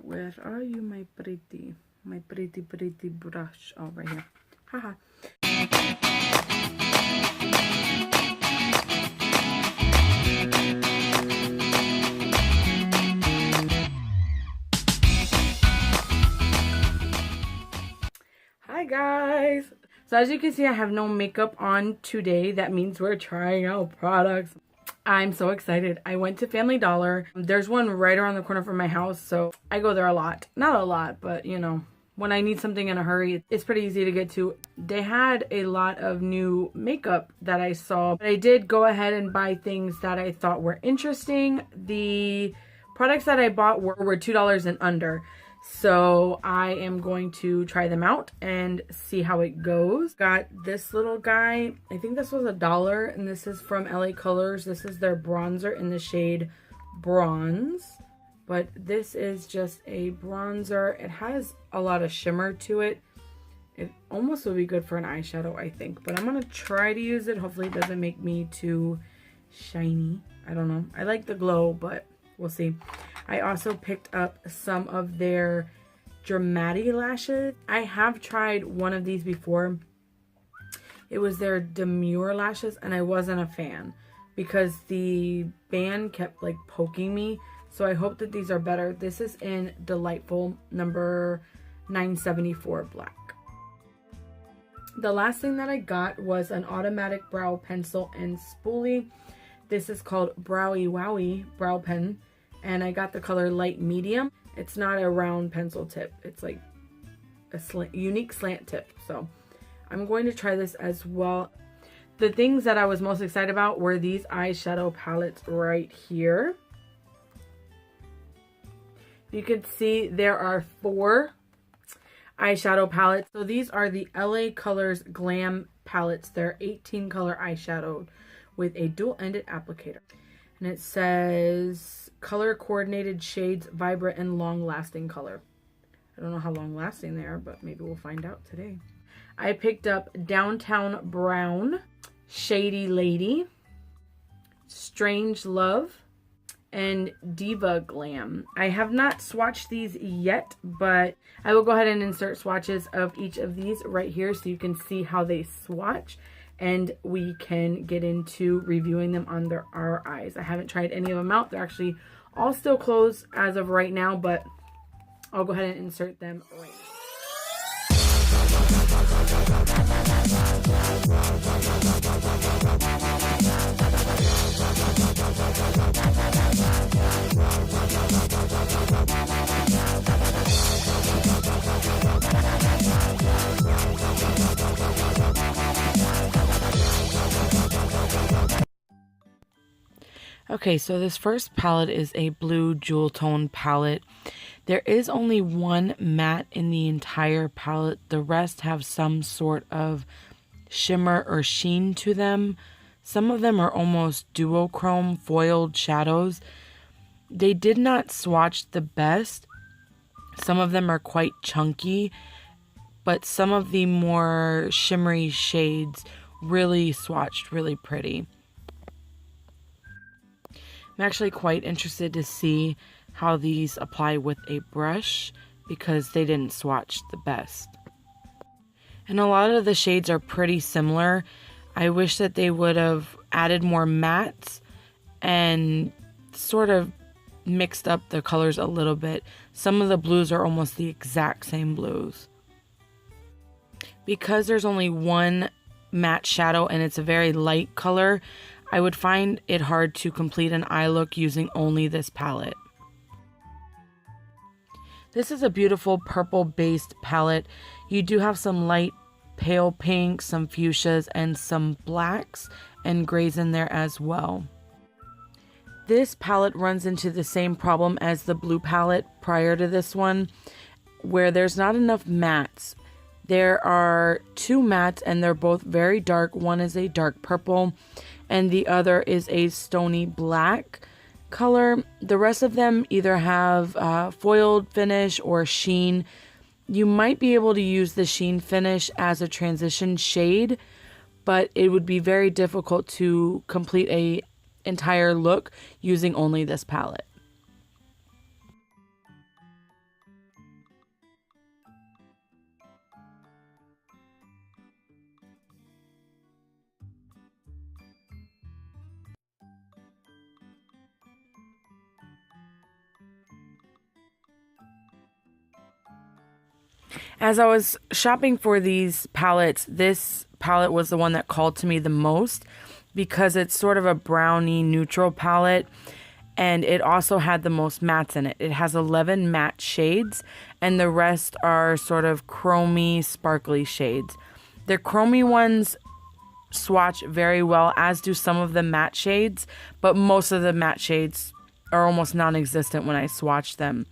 Where are you, my pretty brush? Oh, right here. Haha. Hi guys. So as you can see, I have no makeup on today. That means we're trying out products. I'm so excited. I went to Family Dollar. There's one right around the corner from my house, so I go there a lot. Not a lot, but you know, when I need something in a hurry, it's pretty easy to get to. They had a lot of new makeup that I saw, but I did go ahead and buy things that I thought were interesting. The products that I bought were $2 and under. So I am going to try them out and see how it goes. Got this little guy. I think this was $1, and this is from LA Colors. This is their bronzer in the shade Bronze. But this is just a bronzer. It has a lot of shimmer to it. It almost would be good for an eyeshadow, I think. But I'm going to try to use it. Hopefully it doesn't make me too shiny. I don't know. I like the glow, but we'll see. I also picked up some of their Dramatic lashes. I have tried one of these before. It was their Demure lashes, and I wasn't a fan because the band kept like poking me. So I hope that these are better. This is in Delightful number 974 black. The last thing that I got was an automatic brow pencil and spoolie. This is called Wowie brow pen. And I got the color light medium. It's not a round pencil tip. It's like a unique slant tip. So I'm going to try this as well. The things that I was most excited about were these eyeshadow palettes right here. You can see there are 4 eyeshadow palettes. So these are the LA Colors Glam palettes. They're 18 color eyeshadow with a dual-ended applicator. And it says color coordinated shades, vibrant and long-lasting color. I don't know how long-lasting they are, but maybe we'll find out today. I picked up Downtown Brown, Shady Lady, Strange Love, and Diva Glam. I have not swatched these yet, but I will go ahead and insert swatches of each of these right here so you can see how they swatch. And we can get into reviewing them under our eyes. I haven't tried any of them out. They're actually all still closed as of right now, but I'll go ahead and insert them right now. Okay, so this first palette is a blue jewel tone palette. There is only one matte in the entire palette. The rest have some sort of shimmer or sheen to them. Some of them are almost duochrome foiled shadows. They did not swatch the best. Some of them are quite chunky, but some of the more shimmery shades really swatched really pretty. I'm actually quite interested to see how these apply with a brush because they didn't swatch the best. And a lot of the shades are pretty similar. I wish that they would have added more mattes and sort of mixed up the colors a little bit. Some of the blues are almost the exact same blues. Because there's only one matte shadow and it's a very light color, I would find it hard to complete an eye look using only this palette. This is a beautiful purple based palette. You do have some light pale pink, some fuchsias, and some blacks and grays in there as well. This palette runs into the same problem as the blue palette prior to this one, where there's not enough mattes. There are 2 mattes and they're both very dark. One is a dark purple and the other is a stony black color. The rest of them either have foiled finish or sheen. You might be able to use the sheen finish as a transition shade, but it would be very difficult to complete a entire look using only this palette. As I was shopping for these palettes, this palette was the one that called to me the most because it's sort of a brownie neutral palette, and it also had the most mattes in it. It has 11 matte shades, and the rest are sort of chromy, sparkly shades. The chromy ones swatch very well, as do some of the matte shades, but most of the matte shades are almost non-existent when I swatch them.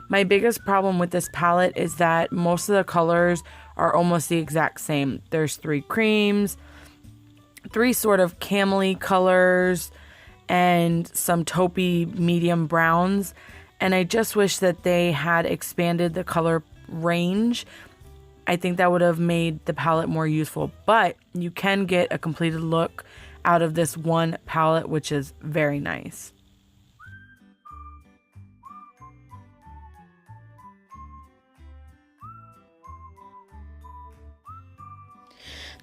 My biggest problem with this palette is that most of the colors are almost the exact same. There's 3 creams, 3 sort of camely colors, and some taupey medium browns. And I just wish that they had expanded the color range. I think that would have made the palette more useful. But you can get a completed look out of this one palette, which is very nice.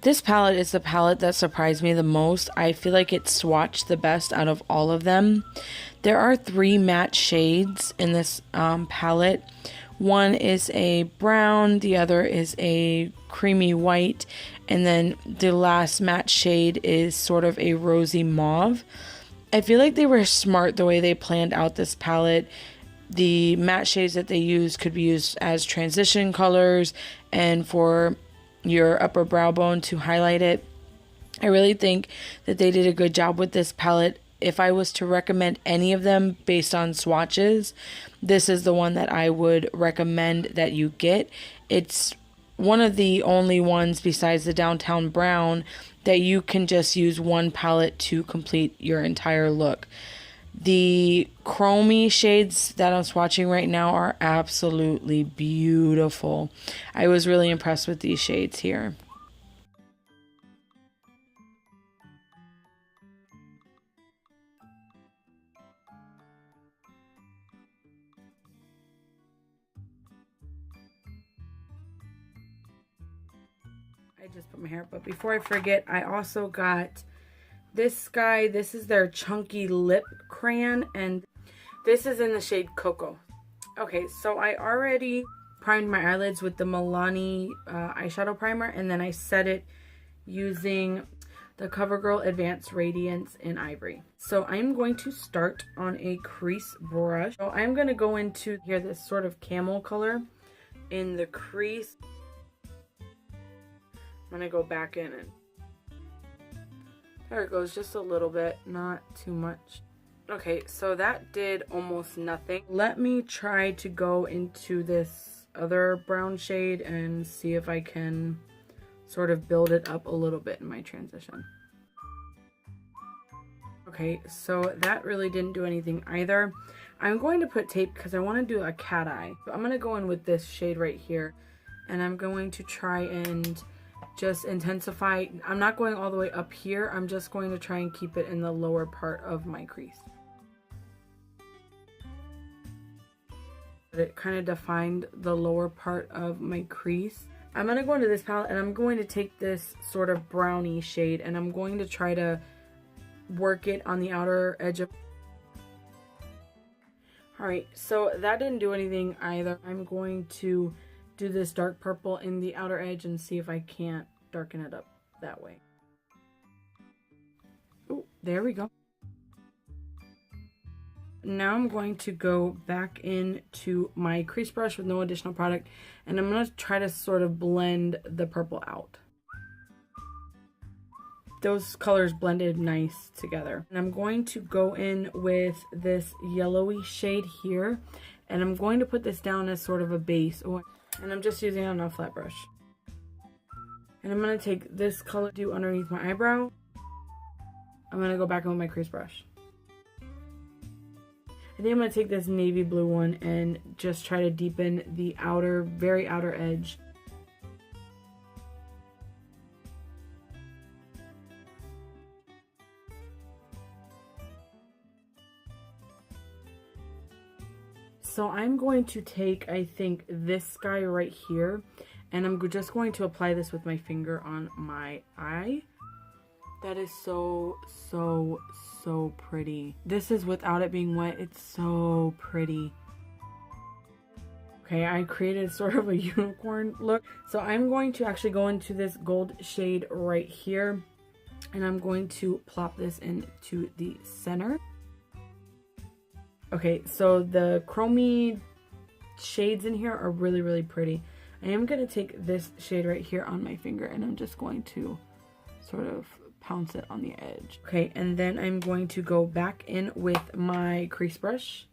This palette is the palette that surprised me the most. I feel like it swatched the best out of all of them. There are 3 matte shades in this palette. One is a brown, the other is a creamy white, and then the last matte shade is sort of a rosy mauve. I feel like they were smart the way they planned out this palette. The matte shades that they used could be used as transition colors and for your upper brow bone to highlight it. I really think that they did a good job with this palette. If I was to recommend any of them based on swatches, this is the one that I would recommend that you get. It's one of the only ones besides the Downtown Brown that you can just use one palette to complete your entire look. The chromy shades that I'm swatching right now are absolutely beautiful. I was really impressed with these shades here. I just put my hair up, but before I forget, I also got this guy. This is their chunky lip crayon, and this is in the shade Cocoa. Okay, so I already primed my eyelids with the Milani eyeshadow primer, and then I set it using the CoverGirl Advanced Radiance in Ivory. So I'm going to start on a crease brush. So I'm going to go into here this sort of camel color in the crease. I'm going to go back in and there it goes, just a little bit, not too much. Okay, so that did almost nothing. Let me try to go into this other brown shade and see if I can sort of build it up a little bit in my transition. Okay, so that really didn't do anything either. I'm going to put tape because I want to do a cat eye. So I'm going to go in with this shade right here, and I'm going to try and just intensify. I'm not going all the way up here. I'm just going to try and keep it in the lower part of my crease. It kind of defined the lower part of my crease. I'm going to go into this palette and I'm going to take this sort of brownie shade and I'm going to try to work it on the outer edge of. Alright, so that didn't do anything either. I'm going to do this dark purple in the outer edge and see if I can't darken it up that way. Oh, there we go. Now I'm going to go back into my crease brush with no additional product, and I'm going to try to sort of blend the purple out. Those colors blended nice together. And I'm going to go in with this yellowy shade here, and I'm going to put this down as sort of a base. Oh, and I'm just using it on a flat brush. And I'm going to take this color, do underneath my eyebrow. I'm going to go back in with my crease brush. I think I'm going to take this navy blue one and just try to deepen the outer, very outer edge. So I'm going to take, I think, this guy right here, and I'm just going to apply this with my finger on my eye. That is so, so, so pretty. This is without it being wet. It's so pretty. Okay, I created sort of a unicorn look. So I'm going to actually go into this gold shade right here. And I'm going to plop this into the center. Okay, so the chromey shades in here are really, really pretty. I am going to take this shade right here on my finger and I'm just going to sort of pounce it on the edge. Okay, and then I'm going to go back in with my crease brush.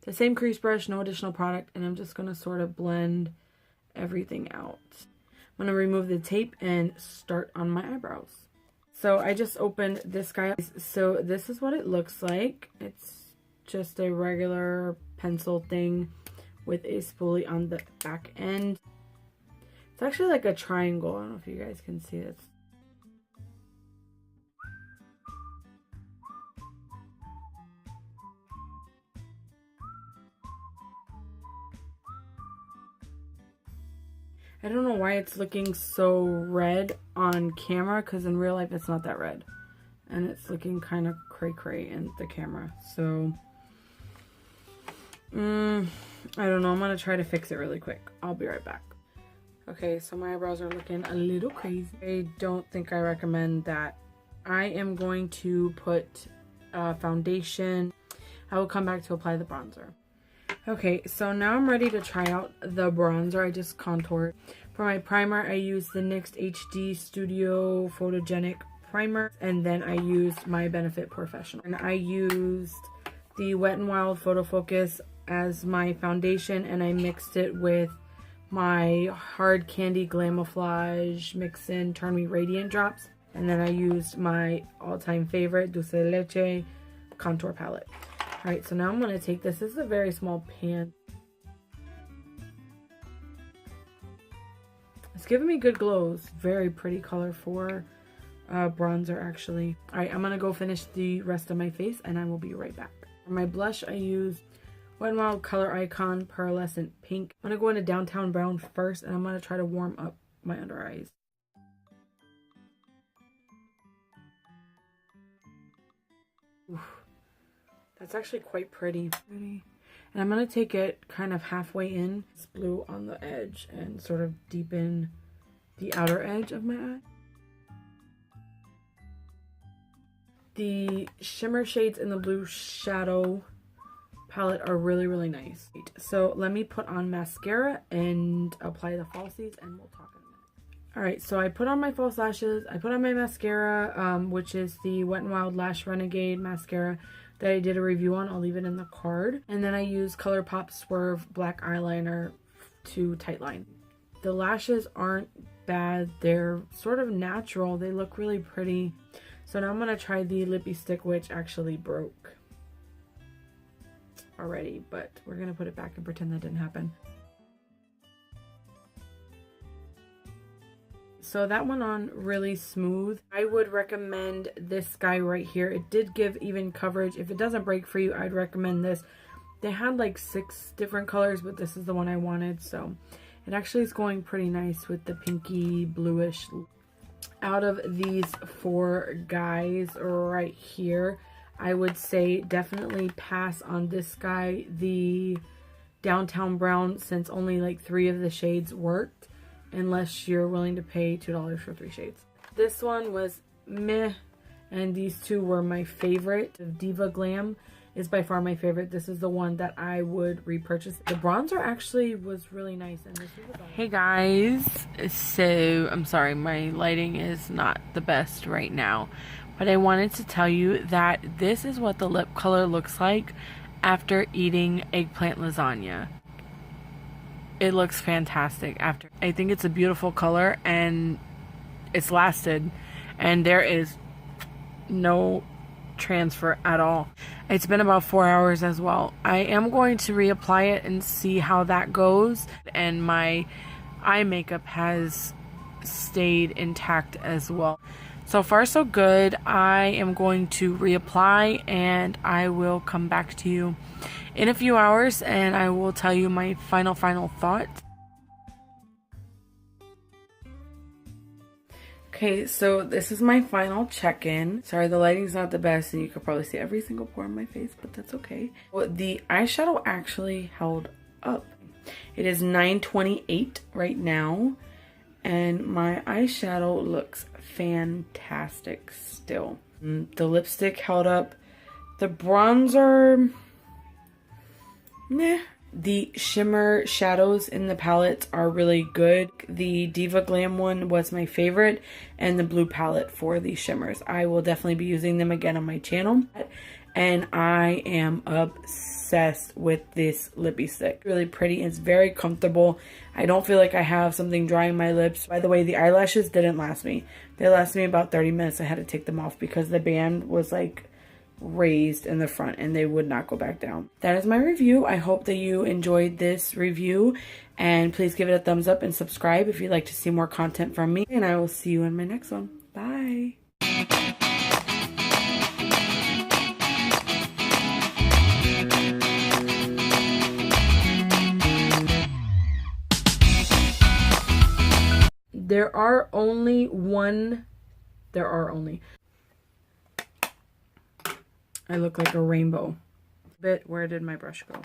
The same crease brush, no additional product, and I'm just going to sort of blend everything out. I'm going to remove the tape and start on my eyebrows. So I just opened this guy. So this is what it looks like. It's just a regular pencil thing with a spoolie on the back end. It's actually like a triangle. I don't know if you guys can see it. I don't know why it's looking so red on camera, because in real life it's not that red. And it's looking kind of cray-cray in the camera. So, I don't know. I'm going to try to fix it really quick. I'll be right back. Okay, so my eyebrows are looking a little crazy. I don't think I recommend that. I am going to put foundation. I will come back to apply the bronzer. Okay, so now I'm ready to try out the bronzer. I just contoured. For my primer, I used the NYX HD Studio Photogenic Primer. And then I used my Benefit POREfessional. And I used the Wet n Wild Photo Focus as my foundation. And I mixed it with my Hard Candy Glamouflage Mix In Turn Me Radiant drops. And then I used my all-time favorite Dulce Leche contour palette. Alright, so now I'm going to take this. This is a very small pan. It's giving me good glows. Very pretty color for bronzer, actually. Alright, I'm going to go finish the rest of my face and I will be right back. For my blush, I used Wet n Wild Color Icon Pearlescent Pink. I'm going to go into Downtown Brown first and I'm going to try to warm up my under eyes. Oof. That's actually quite pretty. And I'm going to take it kind of halfway in. It's blue on the edge and sort of deepen the outer edge of my eye. The shimmer shades in the blue shadow palette are really, really nice. So let me put on mascara and apply the falsies and we'll talk in a minute. Alright, so I put on my false lashes. I put on my mascara, which is the Wet n Wild Lash Renegade mascara that I did a review on. I'll leave it in the card. And then I used Colourpop Swerve black eyeliner to tightline. The lashes aren't bad. They're sort of natural. They look really pretty. So now I'm going to try the lippy stick, which actually broke already. But we're going to put it back and pretend that didn't happen. So that went on really smooth. I would recommend this guy right here. It did give even coverage. If it doesn't break for you, I'd recommend this. They had like 6 different colors, but this is the one I wanted. So it actually is going pretty nice with the pinky bluish. Out of these 4 guys right here, I would say definitely pass on this guy, the Downtown Brown, since only like 3 of the shades worked. Unless you're willing to pay $2 for 3 shades. This one was meh, and these 2 were my favorite. The Diva Glam is by far my favorite. This is the one that I would repurchase. The bronzer actually was really nice. And this is hey guys, so I'm sorry my lighting is not the best right now, but I wanted to tell you that this is what the lip color looks like after eating eggplant lasagna. It looks fantastic after. I think it's a beautiful color and it's lasted and there is no transfer at all. It's been about 4 hours as well. I am going to reapply it and see how that goes, and my eye makeup has stayed intact as well. So far so good. I am going to reapply and I will come back to you in a few hours and I will tell you my final thoughts. Okay, so this is my final check-in. Sorry, the lighting's not the best and you could probably see every single pore on my face, but that's okay. Well, the eyeshadow actually held up. It is $9.28 right now. And my eyeshadow looks fantastic still. The lipstick held up. The bronzer, meh. The shimmer shadows in the palettes are really good. The Diva Glam one was my favorite, and the blue palette for the shimmers. I will definitely be using them again on my channel. And I am obsessed with this lippy stick. Really pretty. It's very comfortable. I don't feel like I have something drying my lips. By the way, the eyelashes didn't last me. They lasted me about 30 minutes. I had to take them off because the band was like raised in the front and they would not go back down. That is my review. I hope that you enjoyed this review, and please give it a thumbs up and subscribe if you'd like to see more content from me, and I will see you in my next one. Bye. There are only I look like a rainbow. But where did my brush go?